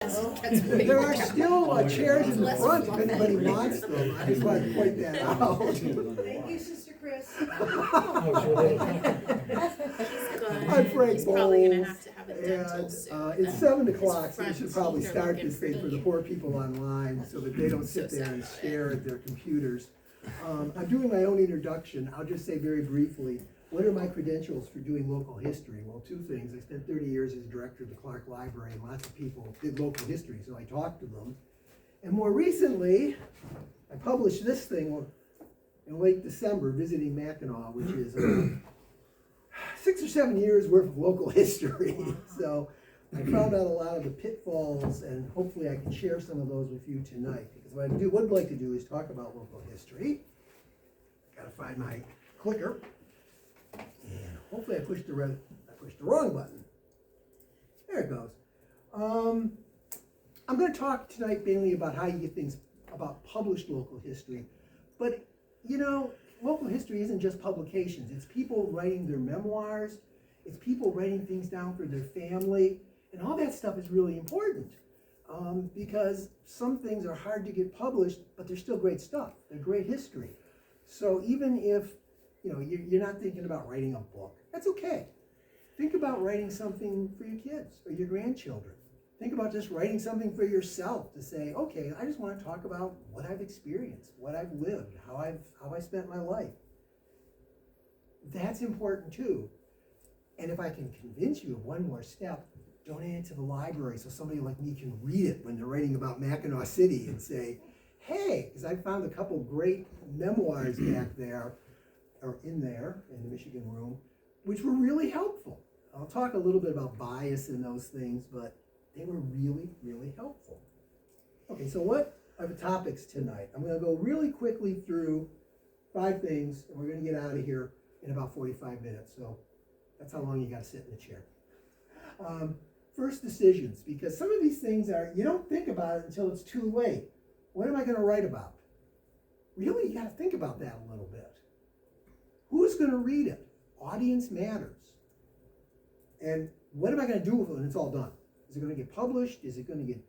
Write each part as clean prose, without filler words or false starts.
There are still chairs in the front if anybody wants them. I just wanted to point that out. Thank you, Sister Chris. I'm Frank He's probably gonna Bowles, have to have a dental and soon. it's 7 o'clock, so we front should probably teeth are start looking this thing for the pretty. poor people online so that they don't sit So there and sad. stare at their computers. I'm doing my own introduction. I'll just say very briefly, what are my credentials for doing local history? Well, two things. I spent 30 years as director of the Clark Library, and lots of people did local history, so I talked to them. And more recently, I published this thing in late December, Visiting Mackinaw, which is 6 or 7 years worth of local history. So I found out a lot of the pitfalls, and hopefully I can share some of those with you tonight. Because what I would like to do is talk about local history. Gotta find my clicker. And hopefully I pushed the wrong button. There it goes. I'm going to talk tonight mainly about how you get things about published local history. But, you know, local history isn't just publications. It's people writing their memoirs. It's people writing things down for their family. And all that stuff is really important. Because some things are hard to get published, but they're still great stuff. They're great history. So even if, you know, you're not thinking about writing a book, that's okay. Think about writing something for your kids or your grandchildren. Think about just writing something for yourself to say, okay, I just want to talk about what I've experienced, what I've lived, how I spent my life. That's important too. And if I can convince you of one more step, donate it to the library so somebody like me can read it when they're writing about Mackinaw City and say, hey, because I found a couple great memoirs back there, or in there, in the Michigan room, which were really helpful. I'll talk a little bit about bias in those things, but they were really, really helpful. Okay, so what are the topics tonight? I'm going to go really quickly through 5 things, and we're going to get out of here in about 45 minutes. So that's how long you got to sit in the chair. First, decisions, because some of these things are, you don't think about it until it's too late. What am I going to write about? Really, you got to think about that a little bit. Who's going to read it? Audience matters. And what am I going to do with it when it's all done? Is it going to get published? Is it going to get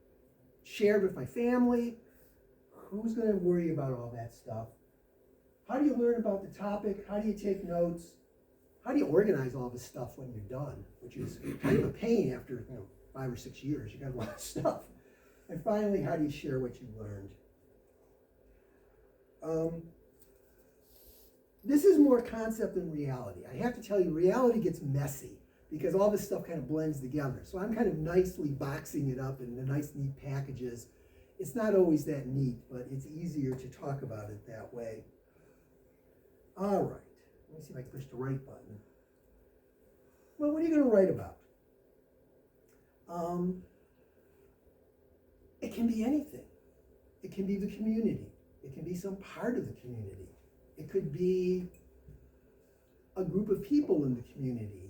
shared with my family? Who's going to worry about all that stuff? How do you learn about the topic? How do you take notes? How do you organize all this stuff when you're done? Which is kind of a pain after 5 or 6 years. You got a lot of stuff. And finally, how do you share what you learned? This is more concept than reality. I have to tell you, reality gets messy because all this stuff kind of blends together. So I'm kind of nicely boxing it up in the nice, neat packages. It's not always that neat, but it's easier to talk about it that way. All right. Let me see if I can push the right button. Well, what are you going to write about? It can be anything. It can be the community. It can be some part of the community. It could be a group of people in the community.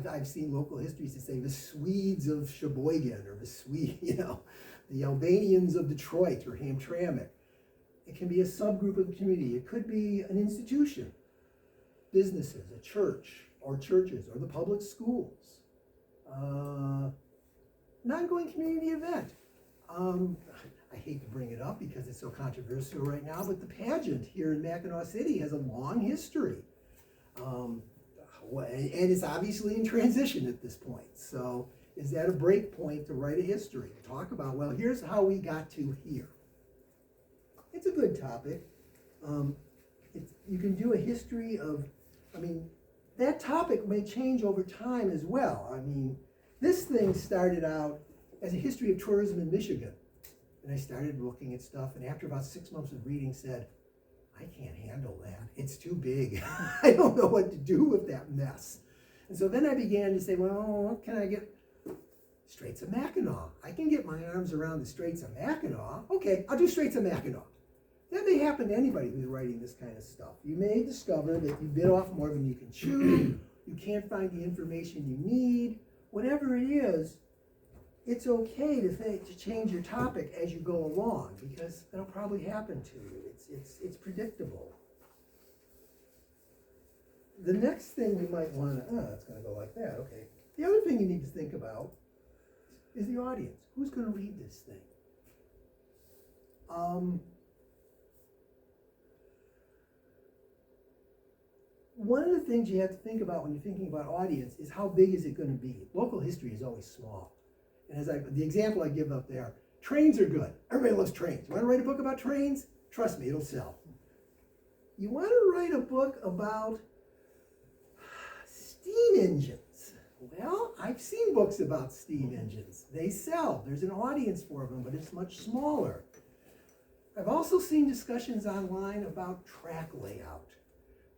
I've seen local histories that say the Swedes of Sheboygan, or the Albanians of Detroit or Hamtramck. It can be a subgroup of the community. It could be an institution, businesses, a church, or churches, or the public schools. An ongoing community event. I hate to bring it up because it's so controversial right now, but the pageant here in Mackinaw City has a long history. And it's obviously in transition at this point. So is that a break point to write a history? Talk about, well, here's how we got to here. It's a good topic. You can do a history of, that topic may change over time as well. This thing started out as a history of tourism in Michigan. And I started looking at stuff, and after about 6 months of reading said, I can't handle that. It's too big. I don't know what to do with that mess. And so then I began to say, well, what can I get? Straits of Mackinaw. I can get my arms around the Straits of Mackinaw. Okay, I'll do Straits of Mackinaw. That may happen to anybody who's writing this kind of stuff. You may discover that you bit off more than you can chew. You can't find the information you need. Whatever it is, it's okay to change your topic as you go along, because that'll probably happen to you. It's predictable. The next thing we might want to, it's going to go like that, okay. The other thing you need to think about is the audience. Who's going to read this thing? One of the things you have to think about when you're thinking about audience is how big is it going to be? Local history is always small. And the example I give up there, trains are good. Everybody loves trains. You want to write a book about trains? Trust me, it'll sell. You want to write a book about steam engines? Well, I've seen books about steam engines. They sell. There's an audience for them, but it's much smaller. I've also seen discussions online about track layout.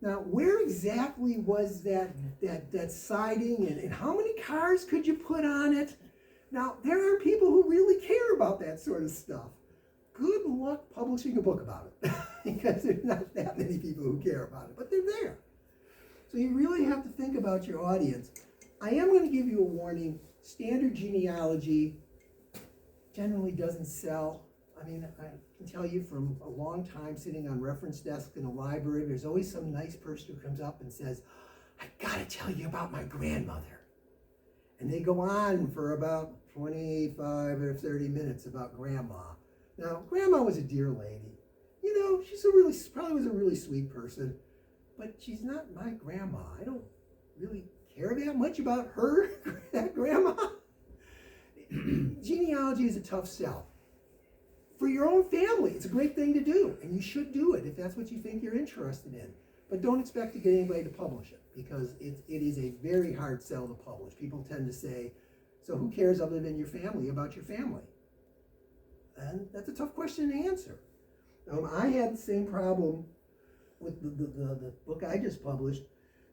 Now, where exactly was that siding, and how many cars could you put on it? Now, there are people who really care about that sort of stuff. Good luck publishing a book about it, because there's not that many people who care about it, but they're there. So you really have to think about your audience. I am going to give you a warning. Standard genealogy generally doesn't sell. I mean, I can tell you from a long time sitting on reference desk in a library, there's always some nice person who comes up and says, I gotta tell you about my grandmother. And they go on for about 25 or 30 minutes about grandma. Now, grandma was a dear lady. You know, probably was a really sweet person, but she's not my grandma. I don't really care that much about her, that grandma. Genealogy is a tough sell. For your own family, it's a great thing to do, and you should do it if that's what you think you're interested in. But don't expect to get anybody to publish it, because it is a very hard sell to publish. People tend to say, so who cares other than your family about your family? And that's a tough question to answer. I had the same problem with the book I just published.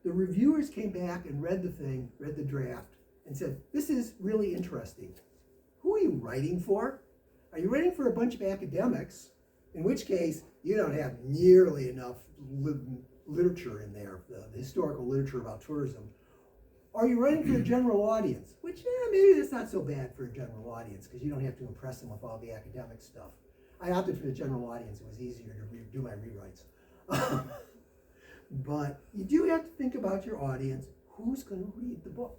The reviewers came back and read the draft, and said, this is really interesting. Who are you writing for? Are you writing for a bunch of academics? In which case, you don't have nearly enough literature in there, the historical literature about tourism. Are you writing for a general audience? Which, maybe that's not so bad for a general audience, because you don't have to impress them with all the academic stuff. I opted for the general audience. It was easier to do my rewrites. But you do have to think about your audience. Who's going to read the book?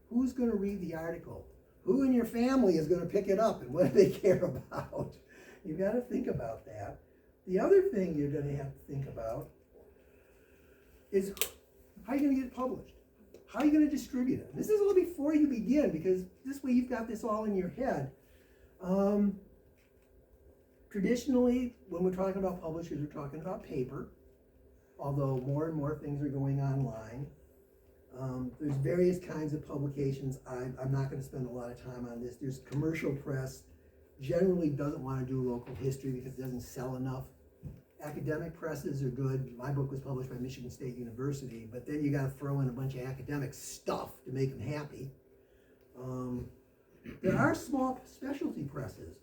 Who's going to read the article? Who in your family is going to pick it up, and what do they care about? You've got to think about that. The other thing you're going to have to think about is how are you going to get it published? How are you going to distribute it? And this is all before you begin, because this way you've got this all in your head. Traditionally, when we're talking about publishers, we're talking about paper, although more and more things are going online. There's various kinds of publications. I'm not going to spend a lot of time on this. There's commercial press, generally doesn't want to do local history because it doesn't sell enough. Academic presses are good. My book was published by Michigan State University, but then you got to throw in a bunch of academic stuff to make them happy. There are small specialty presses.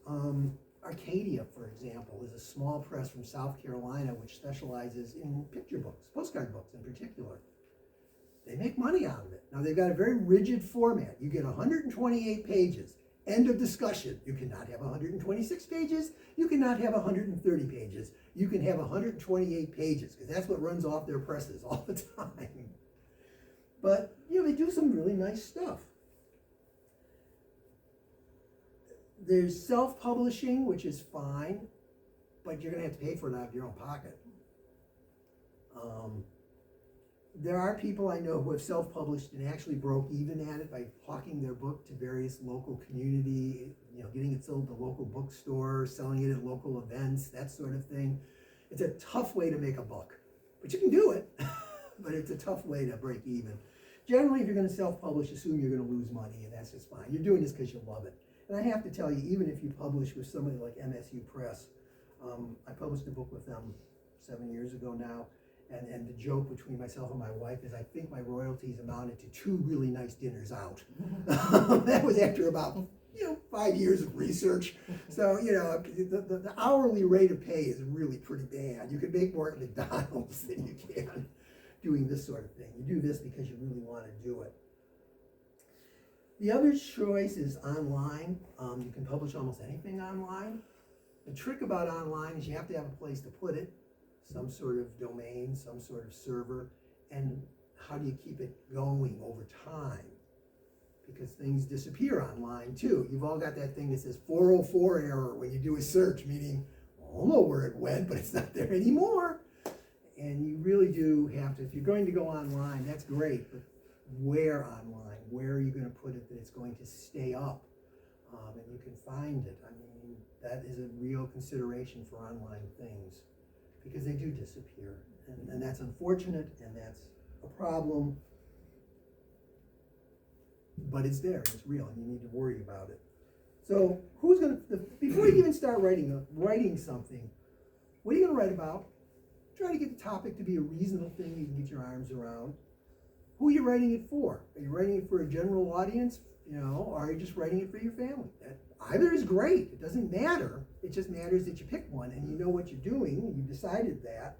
Arcadia, for example, is a small press from South Carolina which specializes in picture books, postcard books in particular. They make money out of it. Now, they've got a very rigid format. You get 128 pages. End of discussion. You cannot have 126 pages. You cannot have 130 pages. You can have 128 pages, because that's what runs off their presses all the time. But, they do some really nice stuff. There's self-publishing, which is fine, but you're going to have to pay for it out of your own pocket. There are people I know who have self-published and actually broke even at it by hawking their book to various local community, getting it sold to local bookstores, selling it at local events, that sort of thing. It's a tough way to make a book, but you can do it, but it's a tough way to break even. Generally, if you're going to self-publish, assume you're going to lose money, and that's just fine. You're doing this because you love it. And I have to tell you, even if you publish with somebody like MSU Press, I published a book with them 7 years ago now, and the joke between myself and my wife is I think my royalties amounted to 2 really nice dinners out. That was after about 5 years of research. So the hourly rate of pay is really pretty bad. You could make more at McDonald's than you can doing this sort of thing. You do this because you really want to do it. The other choice is online. You can publish almost anything online. The trick about online is you have to have a place to put it, some sort of domain, some sort of server, and how do you keep it going over time? because things disappear online too. You've all got that thing that says 404 error when you do a search, meaning, I don't know where it went, but it's not there anymore. And you really do have to, if you're going to go online, that's great, but where online? Where are you going to put it that it's going to stay up and you can find it? I mean, that is a real consideration for online things because they do disappear. And that's unfortunate and that's a problem, but it's there, it's real, and you need to worry about it. So who's going to, before you even start writing something, what are you going to write about? Try to get the topic to be a reasonable thing you can get your arms around. Who are you writing it for? Are you writing it for a general audience, or are you just writing it for your family? Either is great. It doesn't matter. It just matters that you pick one and you know what you're doing, and you decided that.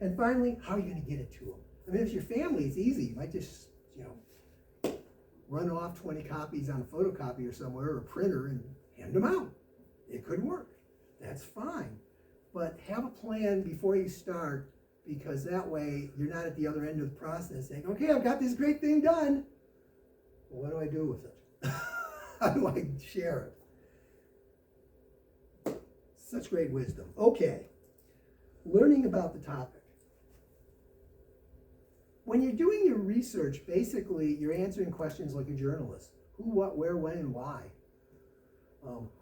And finally, how are you going to get it to them? I mean, if it's your family, it's easy. You might just, run off 20 copies on a photocopier somewhere or a printer and hand them out. It could work. That's fine. But have a plan before you start, because that way you're not at the other end of the process saying, okay, I've got this great thing done. Well, what do I do with it? How do I share it? Such great wisdom. Okay. Learning about the topic. When you're doing your research, basically you're answering questions like a journalist. Who, what, where, when, and why.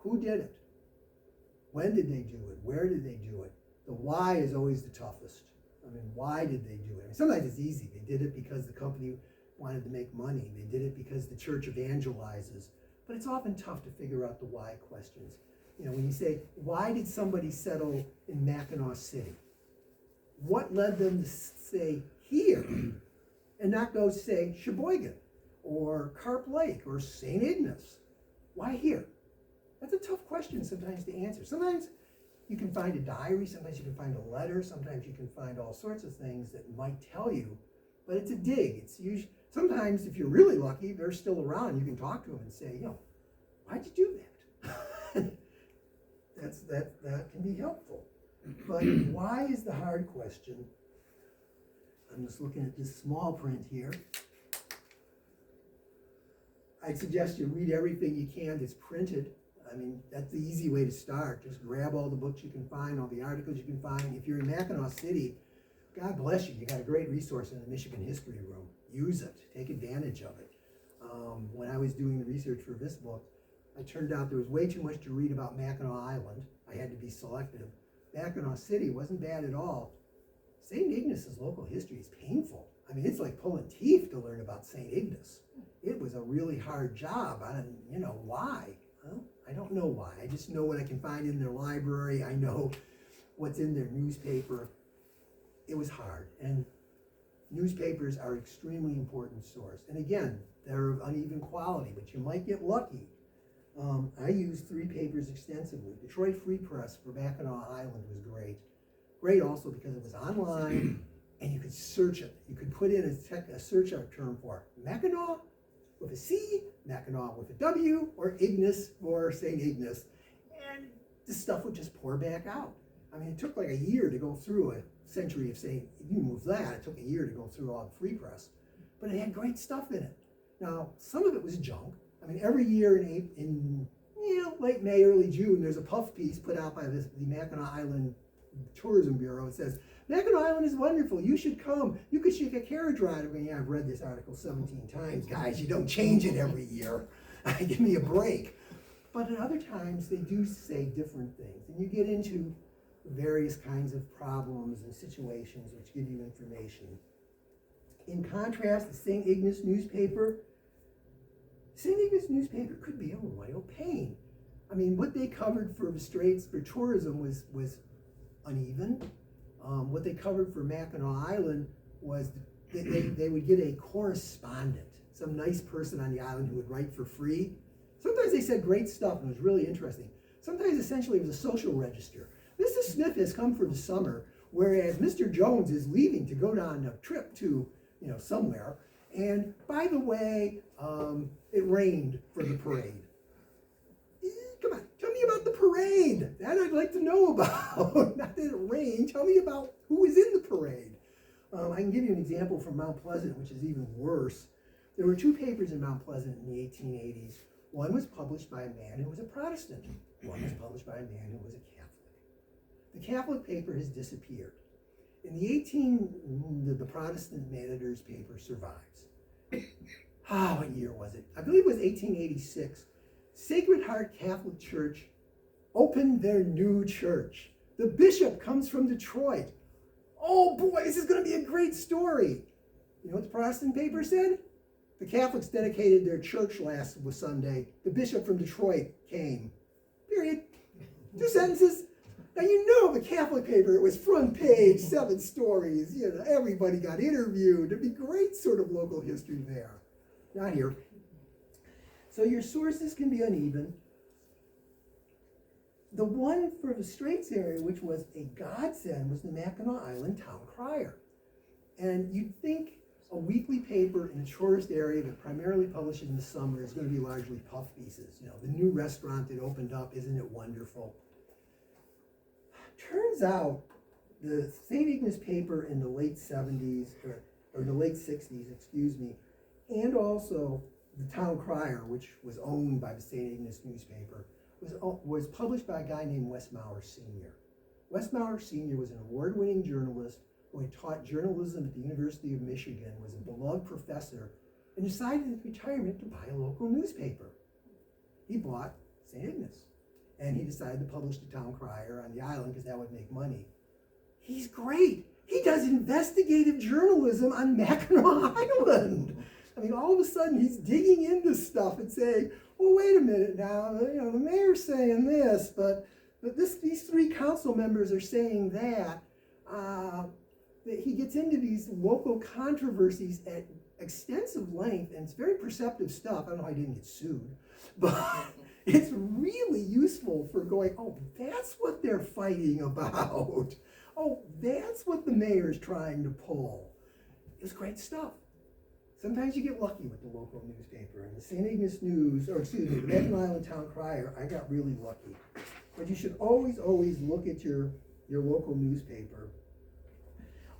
Who did it? When did they do it? Where did they do it? The why is always the toughest. I mean, why did they do it? I mean, sometimes it's easy. They did it because the company wanted to make money. They did it because the church evangelizes. But it's often tough to figure out the why questions. When you say, why did somebody settle in Mackinaw City? What led them to say here and not go say Sheboygan or Carp Lake or St. Ignace? Why here? That's a tough question sometimes to answer. Sometimes you can find a diary, sometimes you can find a letter, sometimes you can find all sorts of things that might tell you, but it's a dig. It's usually, sometimes if you're really lucky, they're still around. You can talk to them and say, why'd you do that? That can be helpful. But why is the hard question? I'm just looking at this small print here. I'd suggest you read everything you can that's printed. I mean, that's the easy way to start. Just grab all the books you can find, all the articles you can find. If you're in Mackinaw City, God bless you. You got a great resource in the Michigan History Room. Use it. Take advantage of it. When I was doing the research for this book, it turned out there was way too much to read about Mackinaw Island. I had to be selective. Mackinaw City wasn't bad at all. St. Ignace's local history is painful. I mean, it's like pulling teeth to learn about St. Ignace. It was a really hard job. Why? Well, I don't know why. I just know what I can find in their library. I know what's in their newspaper. It was hard. And newspapers are an extremely important source. And again, they're of uneven quality, but you might get lucky. I used 3 papers extensively. Detroit Free Press for Mackinaw Island was great. Great also because it was online and you could search it. You could put in a search term for Mackinaw with a C, Mackinaw with a W, or Ignace or St. Ignace. And the stuff would just pour back out. I mean, it took like a year to go through a century of St. You move that, it took a year to go through all the Free Press. But it had great stuff in it. Now, some of it was junk. I mean, every year in late May, early June, there's a puff piece put out by the Mackinaw Island Tourism Bureau. It says, Mackinaw Island is wonderful. You should come. You could take a carriage ride. I mean, yeah, I've read this article 17 times. Guys, you don't change it every year. Give me a break. But at other times, they do say different things. And you get into various kinds of problems and situations which give you information. In contrast, the St. Ignace newspaper could be a royal pain. I mean, what they covered for the Straits for tourism was uneven. What they covered for Mackinaw Island was they would get a correspondent, some nice person on the island who would write for free. Sometimes they said great stuff and it was really interesting. Sometimes essentially it was a social register. Mrs. Smith has come for the summer, whereas Mr. Jones is leaving to go on a trip to somewhere. And by the way, it rained for the parade. Come on, tell me about the parade. That I'd like to know about. Not that it rained. Tell me about who was in the parade. I can give you an example from Mount Pleasant, which is even worse. There were two papers in Mount Pleasant in the 1880s. One was published by a man who was a Protestant. One was published by a man who was a Catholic. The Catholic paper has disappeared. In the Protestant editor's paper survives. What year was it? I believe it was 1886. Sacred Heart Catholic Church opened their new church. The bishop comes from Detroit. Oh boy, this is going to be a great story. You know what the Protestant paper said? The Catholics dedicated their church last Sunday. The bishop from Detroit came. Period. 2 sentences. Now you know the Catholic paper, it was front page, 7 stories. You know, everybody got interviewed. There'd be great sort of local history there. Not here. So your sources can be uneven. The one for the Straits area, which was a godsend, was the Mackinaw Island Town Crier. And you'd think a weekly paper in a tourist area that primarily publishes in the summer is going to be largely puff pieces. You know, the new restaurant that opened up, isn't it wonderful? Turns out the St. Ignace paper in the late 70s, or the late 60s, excuse me, and also the Town Crier, which was owned by the St. Ignace newspaper, was published by a guy named Wes Maurer Sr. Wes Maurer Sr. was an award-winning journalist who had taught journalism at the University of Michigan, was a beloved professor, and decided in retirement to buy a local newspaper. He bought St. Ignace, and he decided to publish the Town Crier on the island because that would make money. He's great. He does investigative journalism on Mackinaw Island. I mean, all of a sudden he's digging into stuff and saying, well, wait a minute now, you know, the mayor's saying this, but these 3 council members are saying that. He gets into these local controversies at extensive length, and it's very perceptive stuff. I don't know how he didn't get sued, but it's really useful for going, oh, that's what they're fighting about. Oh, that's what the mayor's trying to pull. It's great stuff. Sometimes you get lucky with the local newspaper. And the St. Ignace News, or excuse me, the Mackinaw Island Town Crier, I got really lucky. But you should always look at your local newspaper.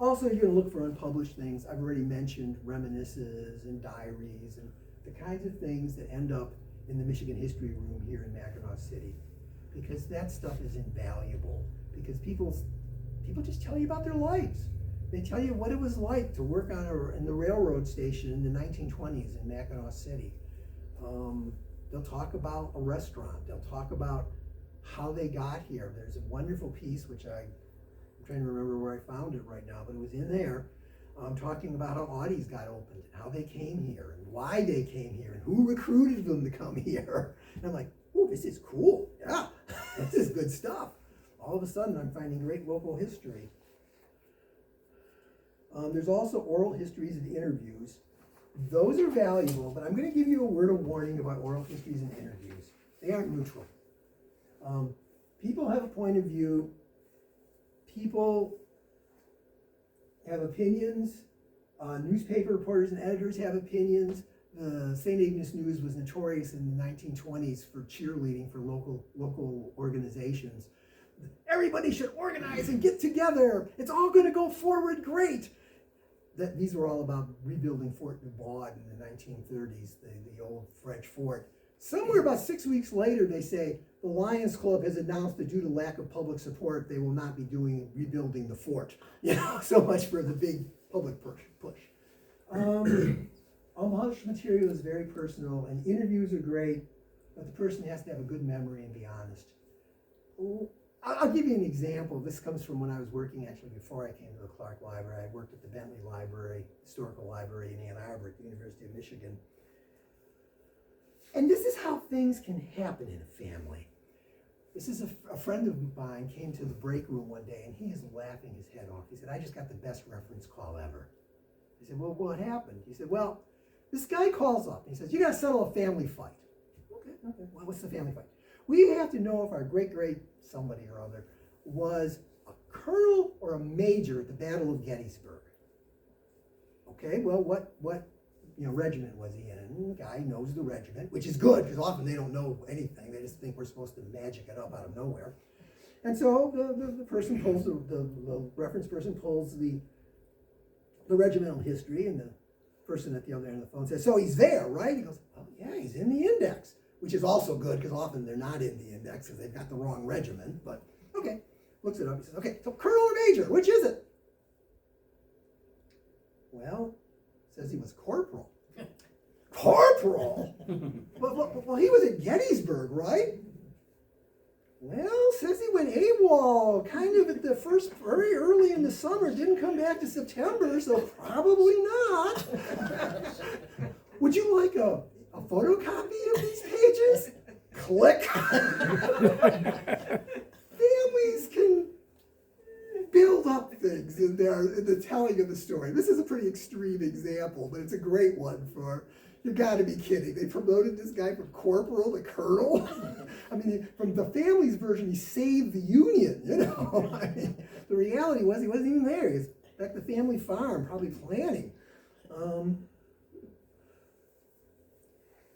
Also, you're going to look for unpublished things. I've already mentioned reminiscences and diaries and the kinds of things that end up in the Michigan History Room here in Mackinaw City, because that stuff is invaluable. Because people just tell you about their lives. They tell you what it was like to work in the railroad station in the 1920s in Mackinaw City. They'll talk about a restaurant. They'll talk about how they got here. There's a wonderful piece, which I'm trying to remember where I found it right now, but it was in there, talking about how Audis got opened and how they came here and why they came here and who recruited them to come here. And I'm like, oh, this is cool. Yeah, this is good stuff. All of a sudden, I'm finding great local history. There's also oral histories and interviews. Those are valuable, but I'm going to give you a word of warning about oral histories and interviews. They aren't neutral. People have a point of view. People have opinions. Newspaper reporters and editors have opinions. The St. Ignace News was notorious in the 1920s for cheerleading for local organizations. Everybody should organize and get together. It's all going to go forward great. These were all about rebuilding Fort Dubois in the 1930s, the old French fort. Somewhere about 6 weeks later, they say, the Lions Club has announced that due to lack of public support, they will not be rebuilding the fort. You know, so much for the big public push. Unpublished material is very personal, and interviews are great, but the person has to have a good memory and be honest. I'll give you an example. This comes from when I was working, actually, before I came to the Clark Library. I worked at the Bentley Library, Historical Library in Ann Arbor at the University of Michigan. And this is how things can happen in a family. This is a friend of mine came to the break room one day, and he is laughing his head off. He said, I just got the best reference call ever. I said, well, what happened? He said, well, this guy calls up. And he says, you got to settle a family fight. Okay. Well, what's the family fight? We have to know if our great somebody or other was a colonel or a major at the Battle of Gettysburg. Okay, well, what regiment was he in? And the guy knows the regiment, which is good, because often they don't know anything. They just think we're supposed to magic it up out of nowhere. And so the person pulls, the reference person pulls the regimental history, and the person at the other end of the phone says, so he's there, right? He goes, oh yeah, he's in the index, which is also good because often they're not in the index because they've got the wrong regiment, but okay. Looks it up, he says, okay, so colonel or major, which is it? Well, says he was corporal. Corporal? Well, he was at Gettysburg, right? Well, says he went AWOL kind of at the first, very early in the summer, didn't come back to September, so probably not. Would you like a photocopy of these pages? Click. Families can build up things in the telling of the story. This is a pretty extreme example, but it's a great one for, you gotta be kidding. They promoted this guy from corporal to colonel. I mean, from the family's version, he saved the Union, you know. I mean, the reality was he wasn't even there. He was back at the family farm, probably planning.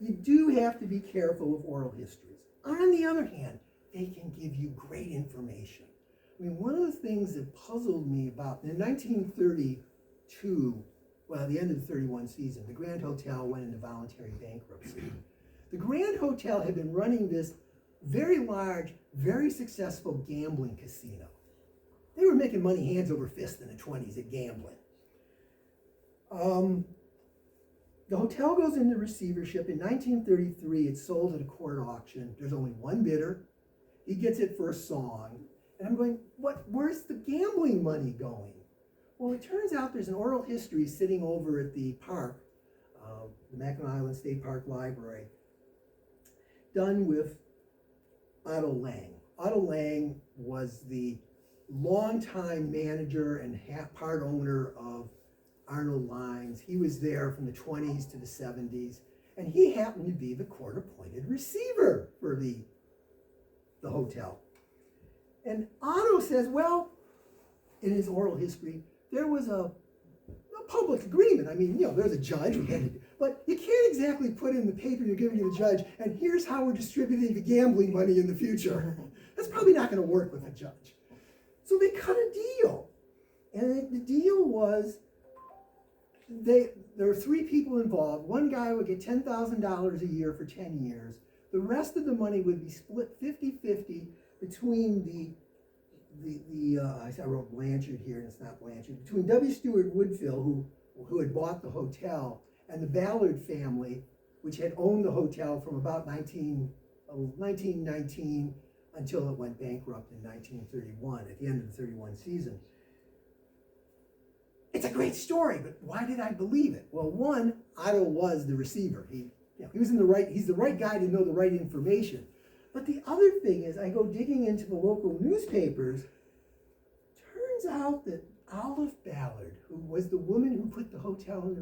You do have to be careful of oral histories. On the other hand, they can give you great information. I mean, one of the things that puzzled me about, in 1932, well, the end of the 31 season, the Grand Hotel went into voluntary bankruptcy. The Grand Hotel had been running this very large, very successful gambling casino. They were making money hands over fist in the 20s at gambling. The hotel goes into receivership. In 1933, it's sold at a court auction. There's only one bidder. He gets it for a song. And I'm going, where's the gambling money going? Well, it turns out there's an oral history sitting over at the park, the Mackinaw Island State Park Library, done with Otto Lang. Otto Lang was the longtime manager and part owner of Arnold Lines. He was there from the 20s to the 70s, and he happened to be the court-appointed receiver for the hotel. And Otto says, well, in his oral history, there was a public agreement. I mean, you know, there's a judge, but you can't exactly put in the paper you're giving to the judge, and here's how we're distributing the gambling money in the future. That's probably not going to work with a judge. So they cut a deal. And the deal was, there were three people involved. One guy would get $10,000 a year for 10 years. The rest of the money would be split 50-50 between I wrote Blanchard here, and it's not Blanchard, between W. Stewart Woodville, who had bought the hotel, and the Ballard family, which had owned the hotel from about 1919 until it went bankrupt in 1931, at the end of the 31 season. It's a great story, but why did I believe it? Well, one, Otto was the receiver. He's the right guy to know the right information. But the other thing is, I go digging into the local newspapers. Turns out that Olive Ballard, who was the woman who put the hotel in the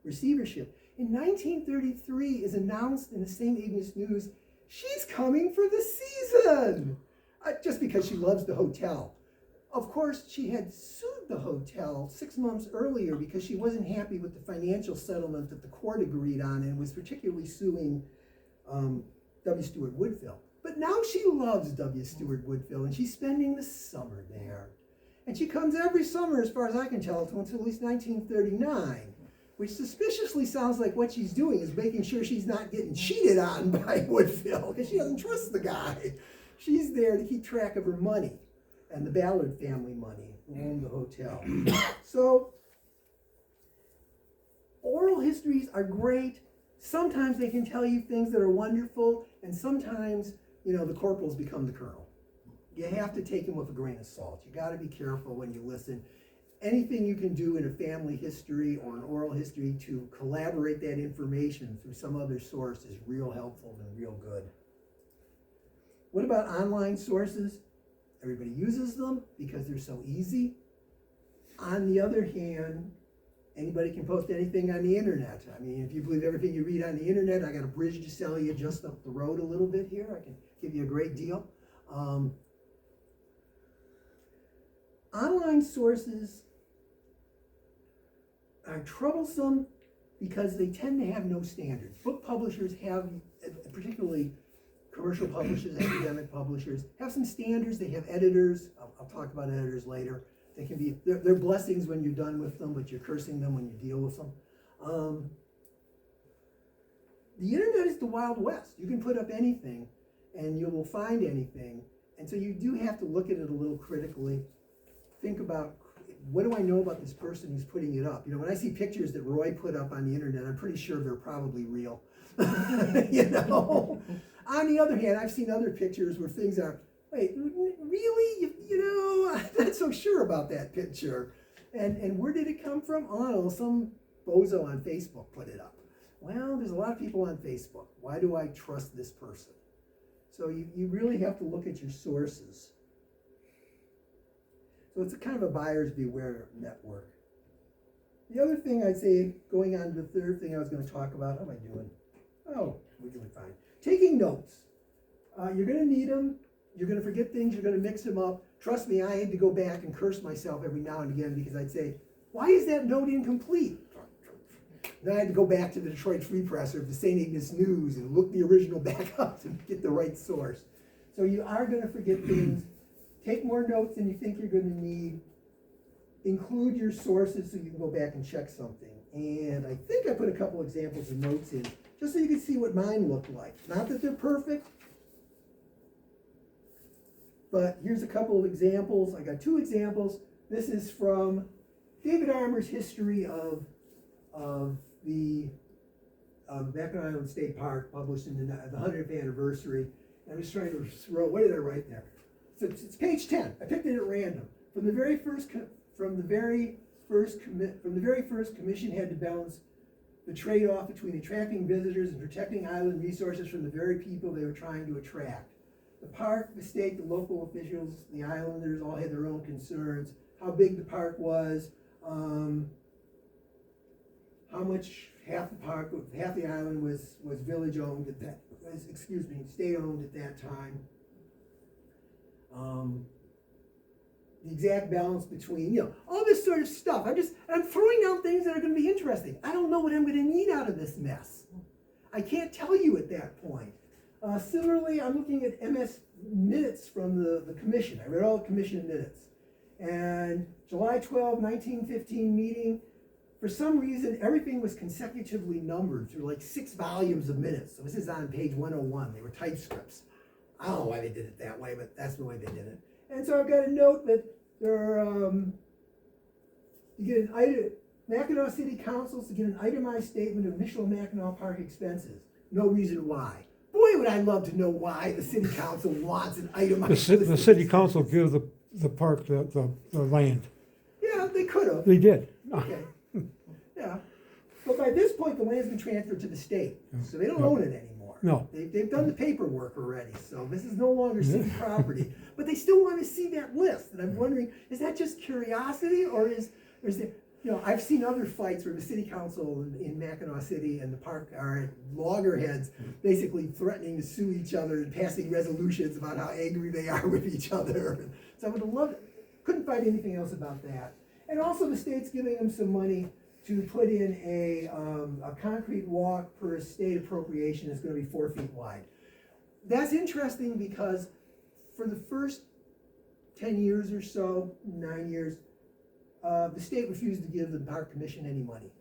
receivership, in 1933 is announced in the St. Ignace News, she's coming for the season, just because she loves the hotel. Of course, she had sued the hotel 6 months earlier because she wasn't happy with the financial settlement that the court agreed on, and was particularly suing W. Stewart Woodville. But now she loves W. Stewart Woodville, and she's spending the summer there. And she comes every summer, as far as I can tell, until at least 1939, which suspiciously sounds like what she's doing is making sure she's not getting cheated on by Woodville, because she doesn't trust the guy. She's there to keep track of her money, and the Ballard family money, who owned the hotel. So, oral histories are great. Sometimes they can tell you things that are wonderful, and sometimes, the corporals become the colonel. You have to take them with a grain of salt. You got to be careful when you listen. Anything you can do in a family history or an oral history to collaborate that information through some other source is real helpful and real good. What about online sources? Everybody uses them because they're so easy. On the other hand, anybody can post anything on the internet. I mean, if you believe everything you read on the internet, I got a bridge to sell you just up the road a little bit here. I can give you a great deal. Online sources are troublesome because they tend to have no standards. Book publishers have, particularly commercial publishers, academic publishers, have some standards. They have editors. I'll talk about editors later. They can be, they're blessings when you're done with them, but you're cursing them when you deal with them. The internet is the Wild West. You can put up anything and you will find anything. And so you do have to look at it a little critically. Think about, what do I know about this person who's putting it up? You know, when I see pictures that Roy put up on the internet, I'm pretty sure they're probably real. You know? On the other hand, I've seen other pictures where things are, wait, really? You know, I'm not so sure about that picture. And where did it come from? Oh, some bozo on Facebook put it up. Well, there's a lot of people on Facebook. Why do I trust this person? So you really have to look at your sources. So it's a kind of a buyer's beware network. The other thing I'd say, going on to the third thing I was going to talk about, how am I doing? Oh, we're doing fine. Taking notes. You're going to need them. You're going to forget things. You're going to mix them up. Trust me, I had to go back and curse myself every now and again because I'd say, why is that note incomplete? Then I had to go back to the Detroit Free Press or the St. Ignace News and look the original back up to get the right source. So you are going to forget things. Take more notes than you think you're going to need. Include your sources so you can go back and check something. And I think I put a couple examples of notes in just so you can see what mine looked like. Not that they're perfect, but here's a couple of examples. I got two examples. This is from David Armour's history of the Mackinaw Island State Park, published in the 100th anniversary. And I'm just trying to wrote, what did I write there? So it's page 10. I picked it at random. From the very first commission had to balance the trade-off between attracting visitors and protecting island resources from the very people they were trying to attract. The park, the state, the local officials, the islanders all had their own concerns. How big the park was, how much half the island was village owned at that, state owned at that time. The exact balance between, all this sort of stuff. I'm throwing out things that are going to be interesting. I don't know what I'm going to need out of this mess. I can't tell you at that point. Similarly, I'm looking at MS minutes from the commission. I read all the commission minutes. And July 12, 1915 meeting, for some reason, everything was consecutively numbered through like 6 volumes of minutes. So this is on page 101. They were typescripts. I don't know why they did it that way, but that's the way they did it. And so I've got a note that you get an item, Mackinaw City Councils to get an itemized statement of Mitchell Mackinaw Park expenses. No reason why. Boy, would I love to know why the city council wants an itemized. The city council gave the park the land. Yeah, they could have. They did. Okay. Yeah. But by this point, the land's been transferred to the state, so they don't own it anymore. No. They've done the paperwork already, so this is no longer city property. But they still want to see that list, and I'm wondering, is that just curiosity, or is there? I've seen other fights where the city council in Mackinaw City and the park are loggerheads basically threatening to sue each other and passing resolutions about how angry they are with each other. So I would have loved it. Couldn't find anything else about that. And also the state's giving them some money to put in a concrete walk per state appropriation that's going to be 4 feet wide. That's interesting because for the first 10 years or so, 9 years, the state refused to give the park commission any money.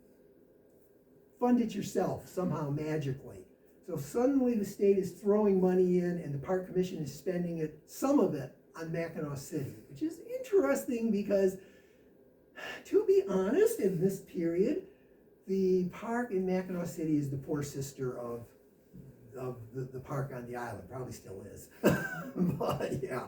Fund it yourself somehow magically. So suddenly the state is throwing money in and the park commission is spending it, some of it, on Mackinaw City, which is interesting because, to be honest, in this period, the park in Mackinaw City is the poor sister of the park on the island. Probably still is. But yeah.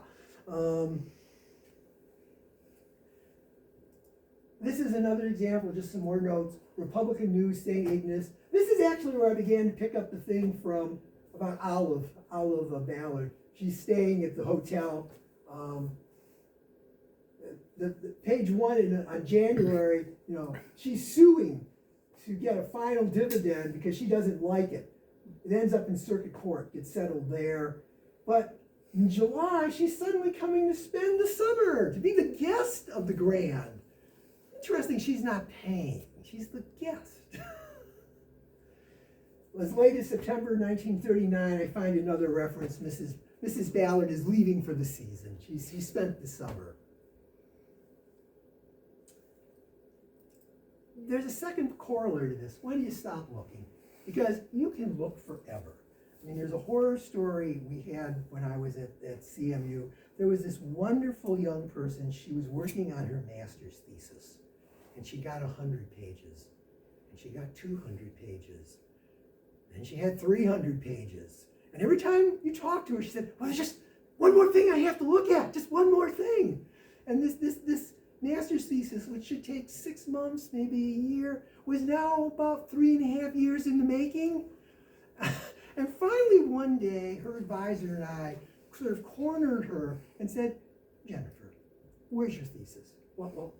This is another example, just some more notes. Republican News, St. Ignace. This is actually where I began to pick up the thing from about Olive Ballard. She's staying at the hotel. The page 1 on January, she's suing to get a final dividend because she doesn't like it. It ends up in circuit court, gets settled there. But in July, she's suddenly coming to spend the summer, to be the guest of the Grand. Interesting, she's not paying. She's the guest. As late as September 1939, I find another reference. Mrs. Ballard is leaving for the season. She spent the summer. there's a second corollary to this. When do you stop looking? Because you can look forever. I mean, there's a horror story we had when I was at CMU. There was this wonderful young person. She was working on her master's thesis, and she got 100 pages, and she got 200 pages, and she had 300 pages. And every time you talked to her, she said, well, there's just one more thing I have to look at, just one more thing. And this master's thesis, which should take 6 months, maybe a year, was now about 3.5 years in the making. And finally one day, her advisor and I sort of cornered her and said, Jennifer, where's your thesis? Well,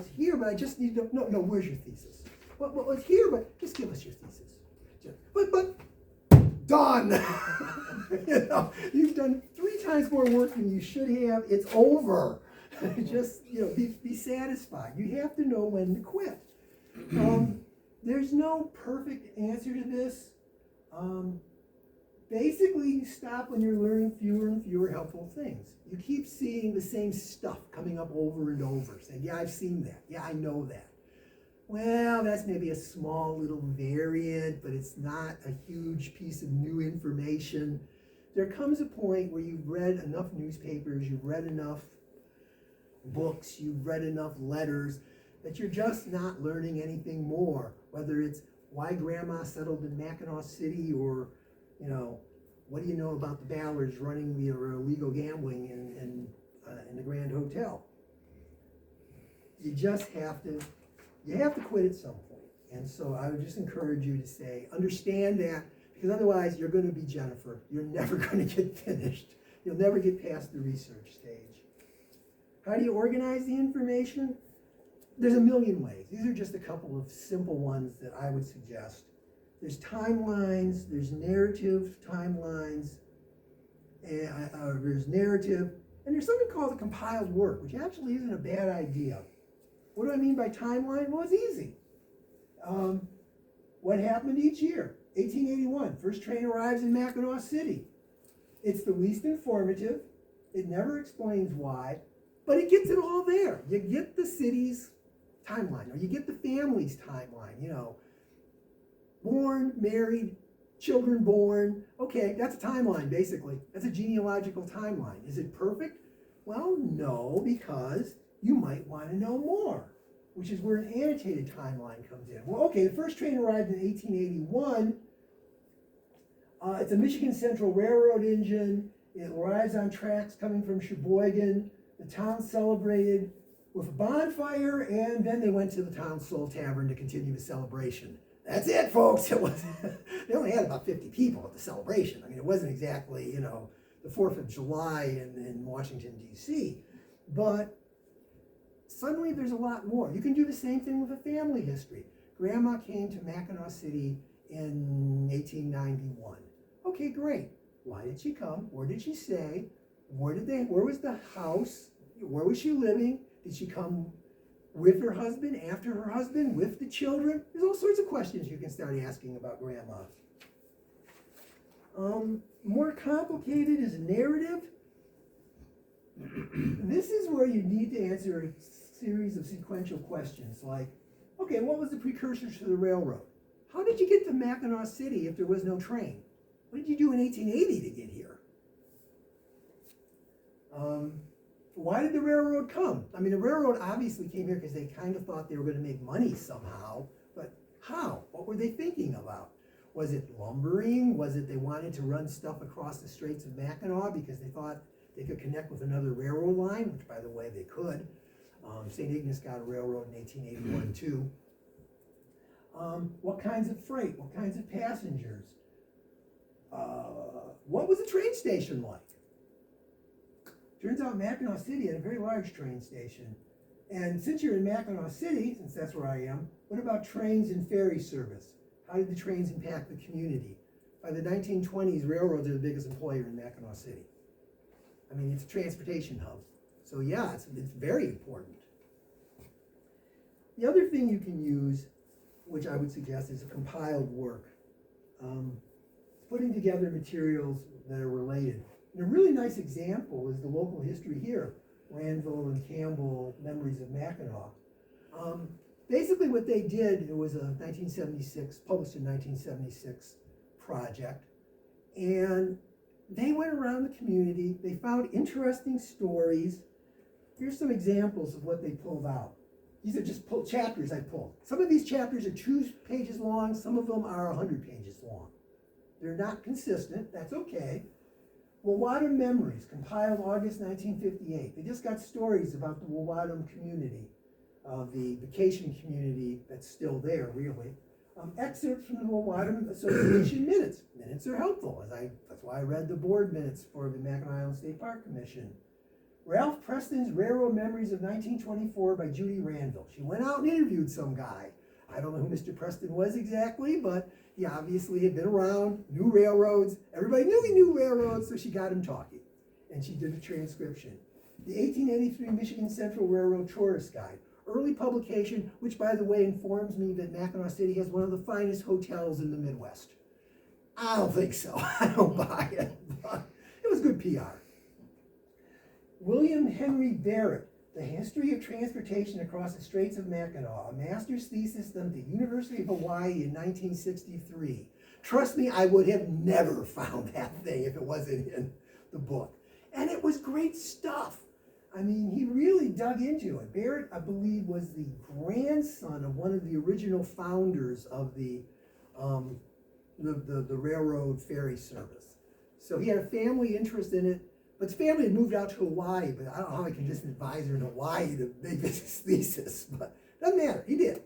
it's here, but I just need to, no, where's your thesis? Well, it's here, but just give us your thesis. But, done. You know, you've done 3 times more work than you should have. It's over. Just, be satisfied. You have to know when to quit. There's no perfect answer to this. Basically, you stop when you're learning fewer and fewer helpful things. You keep seeing the same stuff coming up over and over, saying, yeah, I've seen that. Yeah, I know that. Well, that's maybe a small little variant, but it's not a huge piece of new information. There comes a point where you've read enough newspapers, you've read enough books, you've read enough letters, that you're just not learning anything more, whether it's why grandma settled in Mackinaw City, or, what do you know about the Ballards running the illegal gambling in the Grand Hotel? You just have to quit at some point. And so I would just encourage you to say, understand that, because otherwise you're going to be Jennifer. You're never going to get finished. You'll never get past the research stage. How do you organize the information? There's a million ways. These are just a couple of simple ones that I would suggest. There's timelines, there's narrative timelines, and there's narrative, and there's something called a compiled work, which actually isn't a bad idea. What do I mean by timeline? Well, it's easy. What happened each year? 1881, first train arrives in Mackinaw City. It's the least informative. It never explains why, but it gets it all there. You get the city's timeline, or you get the family's timeline, born, married, children born. Okay, that's a timeline, basically. That's a genealogical timeline. Is it perfect? Well, no, because you might want to know more, which is where an annotated timeline comes in. Well, okay, the first train arrived in 1881. It's a Michigan Central Railroad engine. It arrives on tracks coming from Sheboygan. The town celebrated with a bonfire, and then they went to the town Soul Tavern to continue the celebration. That's it, folks. It was they only had about 50 people at the celebration. I mean, it wasn't exactly, the 4th of July in Washington, D.C., but suddenly there's a lot more. You can do the same thing with a family history. Grandma came to Mackinaw City in 1891. Okay, great. Why did she come? Where did she stay? Where was the house? Where was she living? Did she come with her husband, after her husband, with the children? There's all sorts of questions you can start asking about grandma. More complicated is narrative. This is where you need to answer a series of sequential questions like, okay, what was the precursor to the railroad? How did you get to Mackinaw City if there was no train? What did you do in 1880 to get here? Why did the railroad come? I mean, the railroad obviously came here because they kind of thought they were going to make money somehow, but how? What were they thinking about? Was it lumbering? Was it they wanted to run stuff across the Straits of Mackinac because they thought they could connect with another railroad line, which, by the way, they could. St. Ignace got a railroad in 1881 too. What kinds of freight? What kinds of passengers? What was the train station like? Turns out Mackinaw City had a very large train station. And since you're in Mackinaw City, since that's where I am, what about trains and ferry service? How did the trains impact the community? By the 1920s, railroads are the biggest employer in Mackinaw City. I mean, it's a transportation hub. So yeah, it's very important. The other thing you can use, which I would suggest, is a compiled work. Putting together materials that are related. And a really nice example is the local history here, Ranville and Campbell, Memories of Mackinaw. basically what they did, it was a 1976, published in 1976 project, and they went around the community, they found interesting stories. Here's some examples of what they pulled out. These are just chapters I pulled. Some of these chapters are 2 pages long, some of them are 100 pages long. They're not consistent, that's okay. Wawadam Memories, compiled August 1958. They just got stories about the Wawadam community, the vacation community that's still there, really. Excerpts from the Wawadam Association minutes. Minutes are helpful, that's why I read the board minutes for the Mackinac Island State Park Commission. Ralph Preston's Railroad Memories of 1924 by Judy Ranville. She went out and interviewed some guy. I don't know who Mr. Preston was exactly, but he obviously had been around, knew railroads. Everybody knew he knew railroads, so she got him talking. And she did a transcription. The 1883 Michigan Central Railroad Tourist Guide. Early publication, which by the way informs me that Mackinaw City has one of the finest hotels in the Midwest. I don't think so. I don't buy it. But it was good PR. William Henry Barrett, The History of Transportation Across the Straits of Mackinaw, a master's thesis done at the University of Hawaii in 1963. Trust me, I would have never found that thing if it wasn't in the book. And it was great stuff. I mean, he really dug into it. Barrett, I believe, was the grandson of one of the original founders of the railroad ferry service. So he had a family interest in it. But his family had moved out to Hawaii, but I don't know how he convinced an advisor in Hawaii to make this his thesis, but doesn't matter, he did.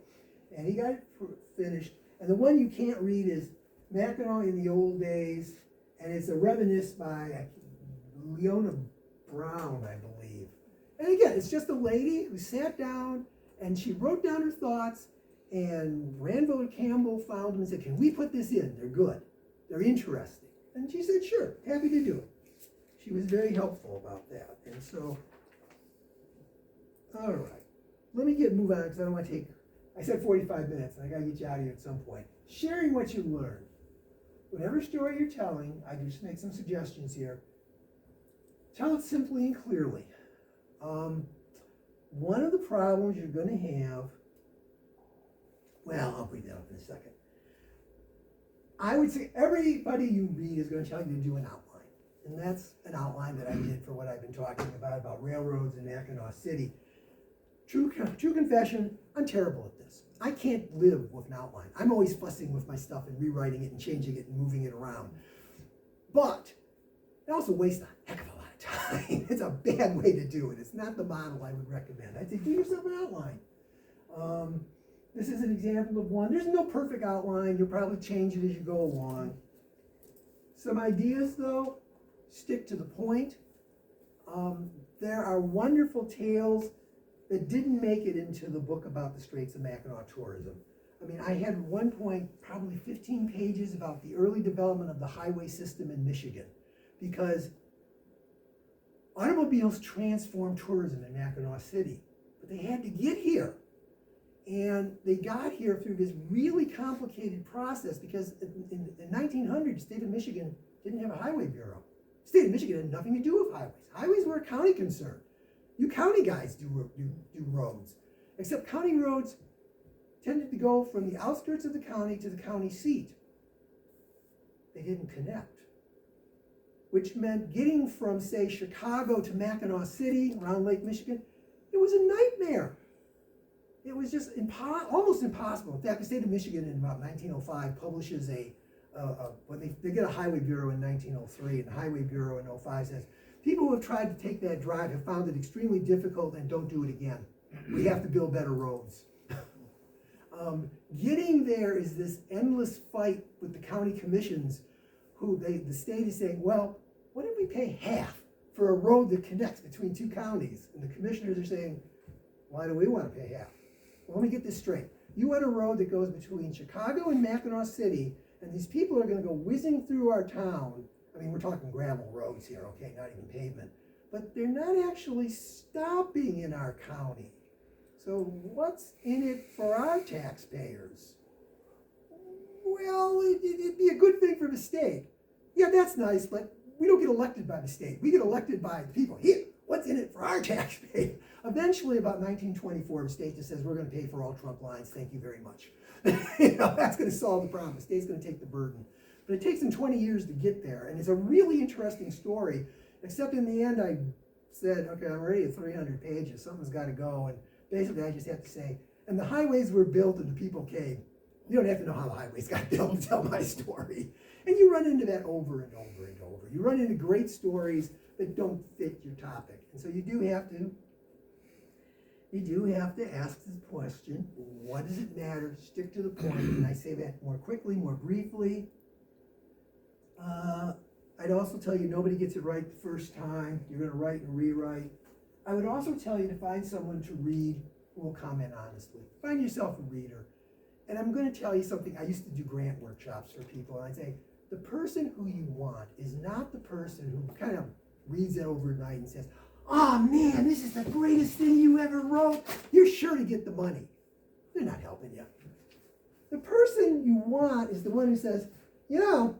And he got it finished. And the one you can't read is Mackinaw in the Old Days, and it's a reminiscence by Leona Brown, I believe. And again, it's just a lady who sat down and she wrote down her thoughts, and Ranville and Campbell found them and said, can we put this in? They're good, they're interesting. And she said, sure, happy to do it. She was very helpful about that. And so, all right. Let me move on because I don't want to I said 45 minutes and I got to get you out of here at some point. Sharing what you learned. Whatever story you're telling, I just make some suggestions here. Tell it simply and clearly. One of the problems you're going to have, well, I'll bring that up in a second. I would say everybody you read is going to tell you to do an outline. And that's an outline that I did for what I've been talking about railroads in Mackinaw City. True confession, I'm terrible at this. I can't live with an outline. I'm always fussing with my stuff and rewriting it and changing it and moving it around. But it also wastes a heck of a lot of time. It's a bad way to do it. It's not the model I would recommend. I'd say do yourself an outline. This is an example of one. There's no perfect outline. You'll probably change it as you go along. Some ideas though. Stick to the point. There are wonderful tales that didn't make it into the book about the Straits of Mackinac tourism. I mean, I had at one point probably 15 pages about the early development of the highway system in Michigan, because automobiles transformed tourism in Mackinac City, but they had to get here. And they got here through this really complicated process because in 1900, the state of Michigan didn't have a highway bureau. The state of Michigan had nothing to do with highways. Highways were a county concern. You county guys do roads, except county roads tended to go from the outskirts of the county to the county seat. They didn't connect, which meant getting from, say, Chicago to Mackinaw City around Lake Michigan, it was a nightmare. It was just almost impossible. In fact, the state of Michigan in about 1905 publishes they get a highway bureau in 1903, and the highway bureau in 05 says, people who have tried to take that drive have found it extremely difficult and don't do it again. We have to build better roads. Getting there is this endless fight with the county commissions, the state is saying, well, what if we pay half for a road that connects between two counties? And the commissioners are saying, why do we want to pay half? Well, let me get this straight. You want a road that goes between Chicago and Mackinaw City, and these people are going to go whizzing through our town. I mean, we're talking gravel roads here, okay, not even pavement. But they're not actually stopping in our county. So what's in it for our taxpayers? Well, it'd be a good thing for the state. Yeah, that's nice, but we don't get elected by the state. We get elected by the people. Here, what's in it for our taxpayers? Eventually, about 1924, the state just says, we're going to pay for all trunk lines, thank you very much. You know, that's going to solve the problem. The state's going to take the burden. But it takes them 20 years to get there, and it's a really interesting story, except in the end I said, okay, I'm already at 300 pages, something's got to go, and basically I just have to say, and the highways were built and the people came. You don't have to know how the highways got built to tell my story. And you run into that over and over and over. You run into great stories that don't fit your topic. And so you do have to ask the question, what does it matter? Stick to the point. And I say that more quickly, more briefly. I'd also tell you nobody gets it right the first time. You're going to write and rewrite. I would also tell you to find someone to read who will comment honestly. Find yourself a reader. And I'm going to tell you something. I used to do grant workshops for people, and I'd say, the person who you want is not the person who kind of reads it overnight and says, oh man, this is the greatest thing you ever wrote. You're sure to get the money. They're not helping you. The person you want is the one who says, you know,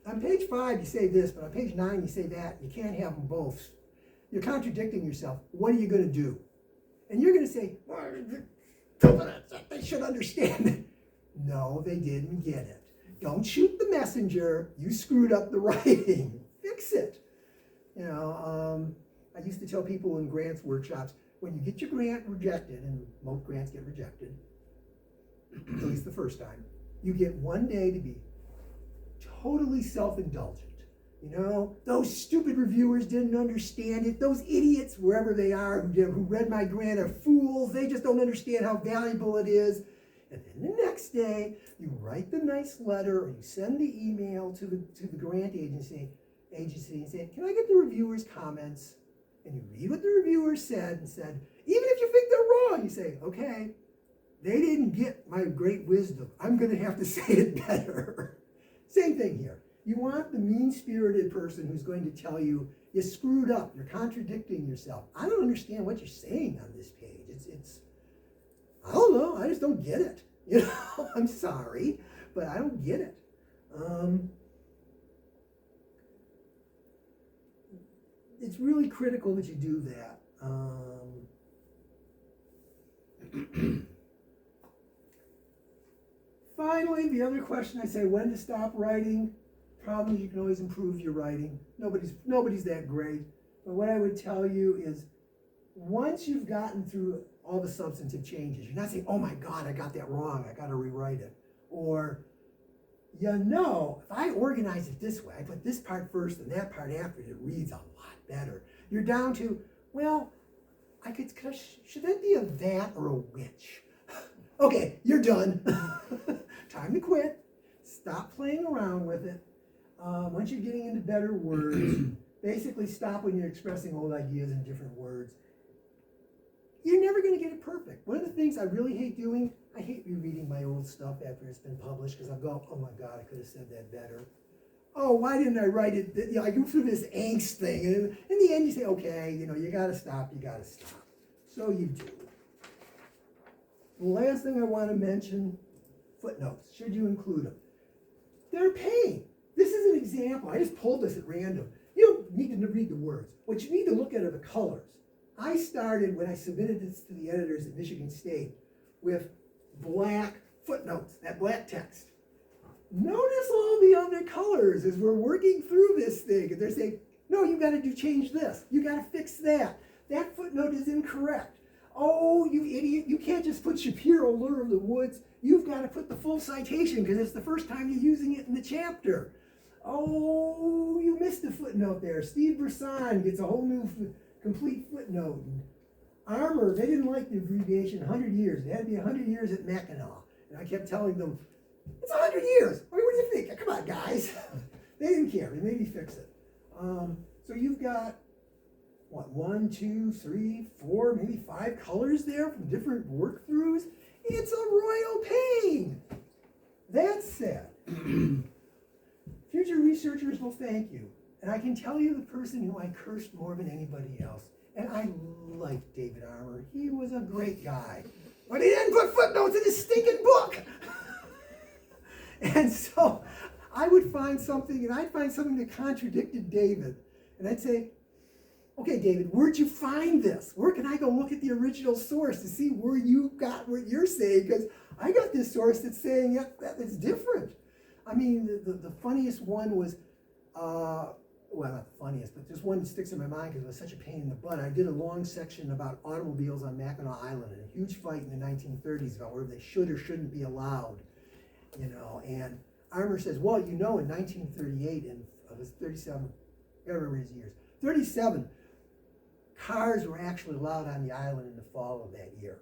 on page 5 you say this, but on page 9 you say that. You can't have them both. You're contradicting yourself. What are you going to do? And you're going to say, they should understand it. No, they didn't get it. Don't shoot the messenger. You screwed up the writing. Fix it. You know, I used to tell people in grants workshops, when you get your grant rejected, and most grants get rejected, at least the first time, you get 1 day to be totally self-indulgent. You know, those stupid reviewers didn't understand it. Those idiots, wherever they are, who read my grant are fools. They just don't understand how valuable it is. And then the next day, you write the nice letter, or you send the email to the grant agency and say, can I get the reviewer's comments? And you read what the reviewer said, and said, even if you think they're wrong, you say, okay, they didn't get my great wisdom. I'm going to have to say it better. Same thing here. You want the mean-spirited person who's going to tell you, you screwed up, you're contradicting yourself. I don't understand what you're saying on this page. It's I don't know, I just don't get it. You know, I'm sorry, but I don't get it. It's really critical that you do that. Finally, the other question I say, when to stop writing? Problem is you can always improve your writing. Nobody's that great. But what I would tell you is, once you've gotten through all the substantive changes, you're not saying, oh my God, I got that wrong, I got to rewrite it. Or, you know, if I organize it this way, I put this part first and that part after, it reads a lot better. You're down to, well, should that be a that or a which? Okay, you're done. Time to quit. Stop playing around with it. Once you're getting into better words, basically stop when you're expressing old ideas in different words. You're never going to get it perfect. One of the things I really hate doing, I hate rereading my old stuff after it's been published, because I'll go, oh my God, I could have said that better. Oh, why didn't I write it? You know, I go through this angst thing, and in the end you say, okay, you know, you got to stop. So you do. The last thing I want to mention, footnotes. Should you include them? They're a pain. This is an example. I just pulled this at random. You don't need to read the words. What you need to look at are the colors. I started, when I submitted this to the editors at Michigan State, with black footnotes, that black text. Notice all the other colors as we're working through this thing. And they're saying, no, you got to change this. You got to fix that. That footnote is incorrect. Oh, you idiot, you can't just put Shapiro, Lure of the Woods. You've got to put the full citation because it's the first time you're using it in the chapter. Oh, you missed a footnote there. Steve Brisson gets a whole new complete footnote. Armour, they didn't like the abbreviation 100 years. It had to be 100 years at Mackinaw. And I kept telling them, it's 100 years. I mean, what do you think? Come on, guys. They didn't care. They made me fix it. So you've got, what, 1, 2, 3, 4, maybe 5 colors there from different work-throughs. It's a royal pain. That said, future researchers will thank you. And I can tell you the person who I cursed more than anybody else. And I liked David Armour. He was a great guy. But he didn't put footnotes in his stinking book. And so I would find something, and I'd find something that contradicted David. And I'd say, okay, David, where'd you find this? Where can I go look at the original source to see where you got what you're saying? Because I got this source that's saying that it's different. I mean, the funniest one was, well, not the funniest, but just one that sticks in my mind because it was such a pain in the butt. I did a long section about automobiles on Mackinaw Island and a huge fight in the 1930s about whether they should or shouldn't be allowed, you know. And Armour says, well, you know, in 1938, and it was 37, I don't remember his years, 37, cars were actually allowed on the island in the fall of that year.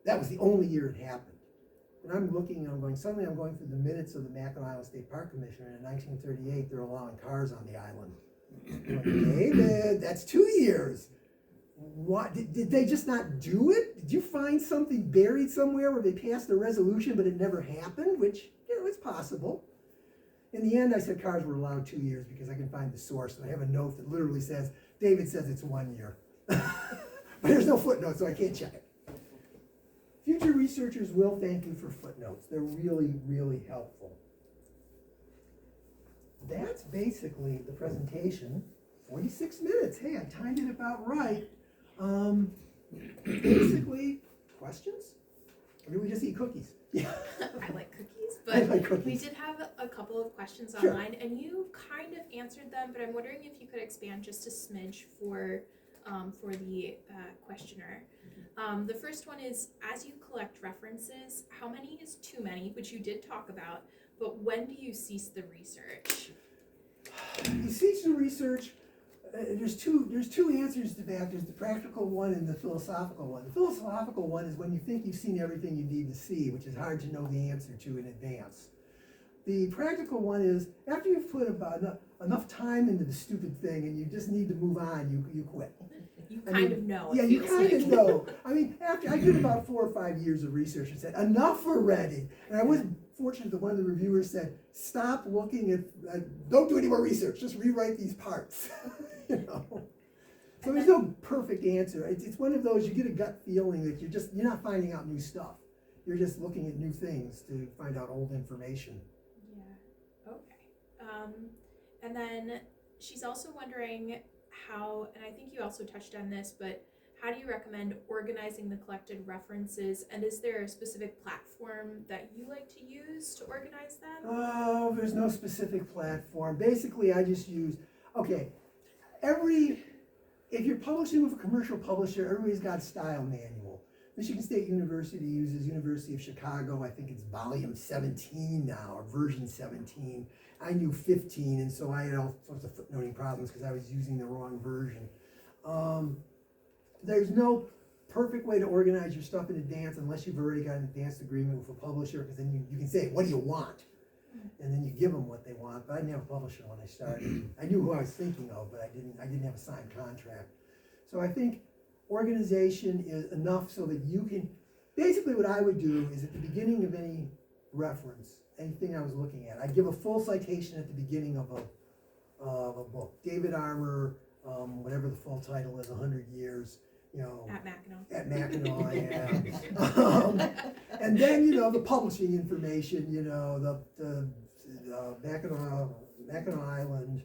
That was the only year it happened. And I'm looking and I'm going, suddenly I'm going through the minutes of the Mackinaw Island State Park Commission, and in 1938 they're allowing cars on the island. I'm like, David, that's 2 years. What, did they just not do it? Did you find something buried somewhere where they passed a resolution but it never happened? Which, you know, it's possible. In the end, I said cars were allowed 2 years because I can find the source. And I have a note that literally says, David says it's 1 year. But there's no footnote, so I can't check it. Future researchers will thank you for footnotes. They're really, really helpful. That's basically the presentation. 46 minutes. Hey, I timed it about right. Basically, questions? Or do we just eat cookies? Yeah. I like cookies, I but like cookies. we did have a couple of questions Sure. online, and you kind of answered them, but I'm wondering if you could expand just a smidge for the questioner. The first one is, as you collect references, how many is too many, which you did talk about, but when do you cease the research? You cease the research. There's two answers to that. There's the practical one and the philosophical one. The philosophical one is when you think you've seen everything you need to see, which is hard to know the answer to in advance. The practical one is after you've put about enough time into the stupid thing and you just need to move on, you quit. You kind of know. Yeah, it you feels kind of like. know. I mean, after I did about 4 or 5 years of research and said, enough already. And I was fortunate that one of the reviewers said, stop looking at, don't do any more research, just rewrite these parts. You know. So there's no perfect answer. It's one of those, you get a gut feeling that you're not finding out new stuff. You're just looking at new things to find out old information. Yeah, okay. And then she's also wondering how, and I think you also touched on this, but how do you recommend organizing the collected references, and is there a specific platform that you like to use to organize them? Oh, there's no specific platform. Basically, I just use, okay, if you're publishing with a commercial publisher, everybody's got a style manual. Michigan State University uses University of Chicago, I think it's volume 17 now, or version 17. I knew 15, and so I had all sorts of footnoting problems because I was using the wrong version. There's no perfect way to organize your stuff in advance unless you've already got an advanced agreement with a publisher, because then you can say, what do you want? And then you give them what they want. But I didn't have a publisher when I started. I knew who I was thinking of, but I didn't have a signed contract. So I think organization is enough so that you can, basically what I would do is at the beginning of any reference, anything I was looking at, I'd give a full citation at the beginning of a book. David Armour, whatever the full title is, 100 Years, you know. At Mackinaw. At Mackinaw, yeah. And then, you know, the publishing information, you know, the Mackinaw Island,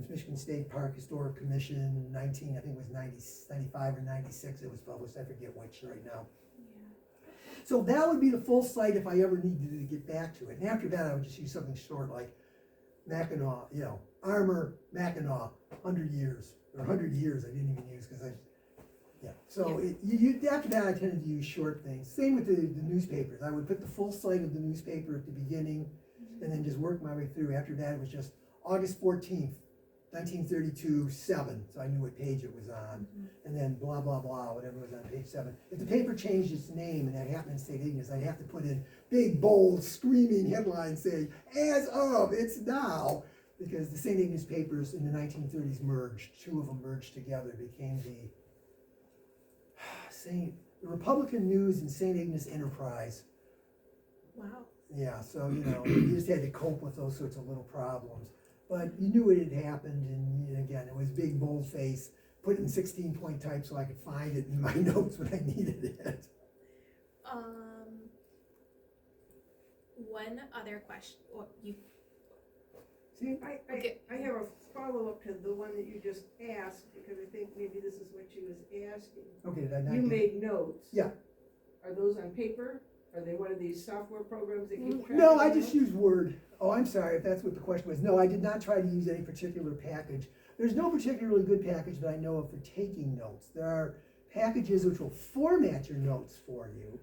Michigan State Park Historic Commission, I think it was 95 or 96 it was published, I forget which right now. Yeah. So that would be the full site if I ever needed to get back to it. And after that, I would just use something short like Mackinaw, you know, Armour, Mackinaw, 100 years, or 100 years I didn't even use because yeah. So after that, I tended to use short things. Same with the newspapers. I would put the full site of the newspaper at the beginning and then just work my way through. After that, it was just August 14th, 1932, 7. So I knew what page it was on. And then blah, blah, blah, whatever was on page 7. If the paper changed its name, and that happened in St. Ignace, I'd have to put in big, bold, screaming headlines saying, as of, it's now. Because the St. Ignace papers in the 1930s merged. 2 of them merged together, became the Republican News and St. Ignace Enterprise. Wow. Yeah, so, you know, you just had to cope with those sorts of little problems. But you knew it had happened, and again, it was big, bold face, put it in 16-point type so I could find it in my notes when I needed it. One other question. Well, See? Okay. I have a follow-up to the one that you just asked, because I think maybe this is what she was asking. Okay, did I not You get- made notes. Yeah. Are those on paper? Are they one of these software programs that keep track? No, of I the just notes? use Word. Oh, I'm sorry if that's what the question was. No, I did not try to use any particular package. There's no particularly good package that I know of for taking notes. There are packages which will format your notes for you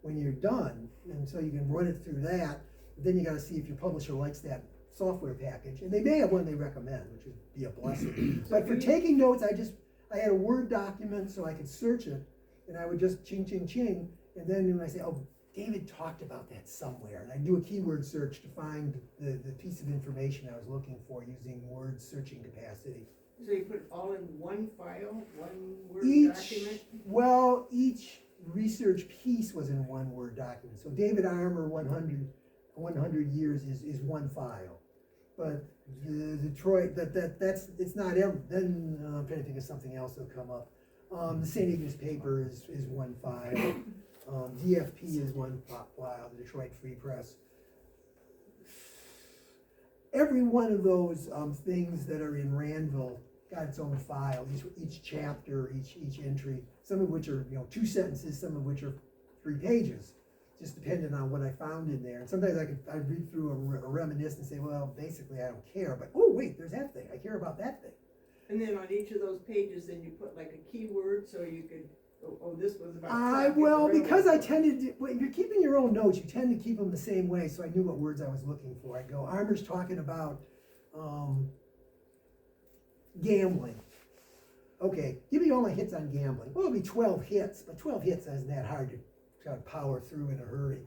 when you're done, and so you can run it through that. Then you got to see if your publisher likes that software package, and they may have one they recommend, which would be a blessing. But for taking notes, I had a Word document so I could search it, and I would just ching, ching, ching, and then when I say, oh, David talked about that somewhere, and I do a keyword search to find the piece of information I was looking for using Word searching capacity. So you put it all in one file, one Word document? Each research piece was in one Word document. So David Armour 100 years is one file. But the Detroit, that's it's not ever, then I'm trying to think of something else that'll come up. The St. Ignace paper is one file. DFP is one file, the Detroit Free Press. Every one of those things that are in Randville got its own file, each chapter, each entry, some of which are 2 sentences, some of which are 3 pages, just depending on what I found in there. And sometimes I'd read through a reminisce and say, well, basically I don't care, but oh wait, there's that thing, I care about that thing. And then on each of those pages, then you put like a keyword so you could, this was about traffic. Well, because I railroad. tended to, if you're keeping your own notes, you tend to keep them the same way, so I knew what words I was looking for. I'd go, Armour's talking about gambling. Okay, give me all my hits on gambling. Well, it'll be 12 hits, but 12 hits isn't that hard to try to power through in a hurry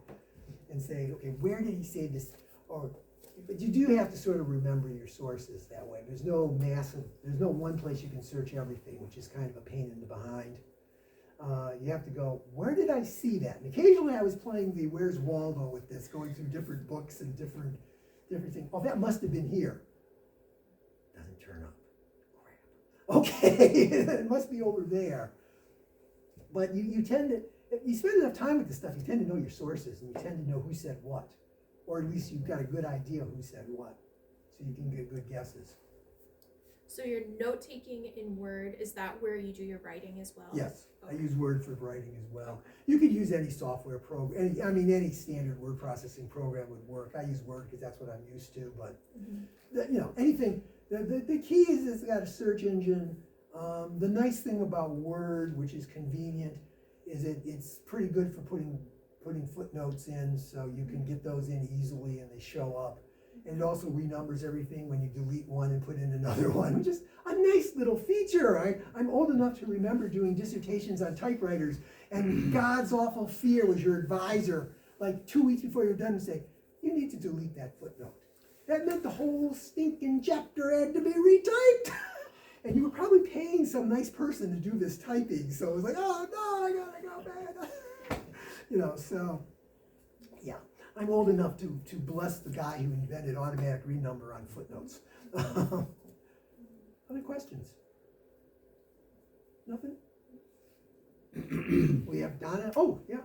and say, okay, where did he say this? But you do have to sort of remember your sources that way. There's no one place you can search everything, which is kind of a pain in the behind. You have to go, where did I see that? And occasionally I was playing the Where's Waldo with this, going through different books and different things. Oh, that must have been here. Doesn't turn up. Crap. Okay, it must be over there. But you tend to, if you spend enough time with this stuff, you tend to know your sources, and you tend to know who said what. Or at least you've got a good idea who said what. So you can get good guesses. So your note taking in Word, is that where you do your writing as well? Yes, Okay. I use Word for writing as well. You could use any software program, any standard word processing program would work. I use Word because that's what I'm used to, but anything. The key is it's got a search engine. The nice thing about Word, which is convenient, is it's pretty good for putting footnotes in, so you can get those in easily and they show up. And it also renumbers everything when you delete one and put in another one, which is a nice little feature. I'm old enough to remember doing dissertations on typewriters, and God's awful fear was your advisor, like 2 weeks before you're done, and say, you need to delete that footnote. That meant the whole stinking chapter had to be retyped. And you were probably paying some nice person to do this typing, so it was like, oh no, I gotta go back. So, yeah. I'm old enough to bless the guy who invented automatic renumber on footnotes. Other questions? Nothing? We have Donna. Oh, yeah.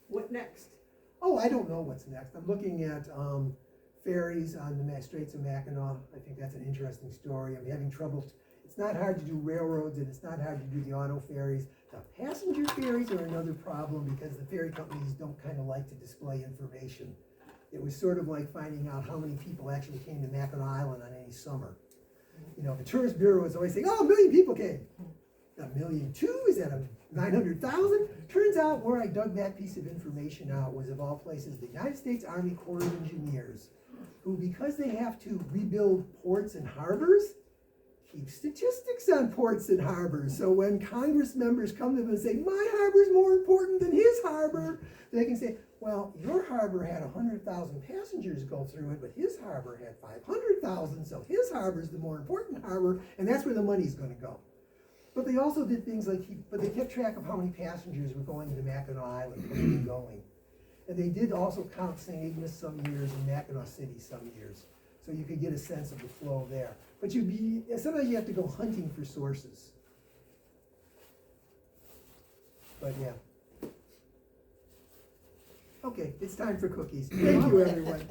What next? Oh, I don't know what's next. I'm looking at ferries on the Straits of Mackinaw. I think that's an interesting story. I'm having trouble. It's not hard to do railroads, and it's not hard to do the auto ferries. The passenger ferries are another problem because the ferry companies don't kind of like to display information. It was sort of like finding out how many people actually came to Mackinac Island on any summer. The Tourist Bureau is always saying, oh, 1 million people came. 1.2 million? Is that 900,000? Turns out where I dug that piece of information out was, of all places, the United States Army Corps of Engineers, who, because they have to rebuild ports and harbors, keep statistics on ports and harbors. So when Congress members come to them and say, my harbor's more important than his harbor, they can say, well, your harbor had 100,000 passengers go through it, but his harbor had 500,000, so his harbor's the more important harbor, and that's where the money's going to go. But they also did things like, they kept track of how many passengers were going to Mackinac Island, coming and going. And they did also count St. Ignace some years and Mackinaw City some years. So you could get a sense of the flow there. But sometimes you have to go hunting for sources. But yeah. Okay, it's time for cookies. Thank you, everyone.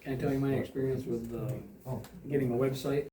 Can I tell you my experience with getting a website?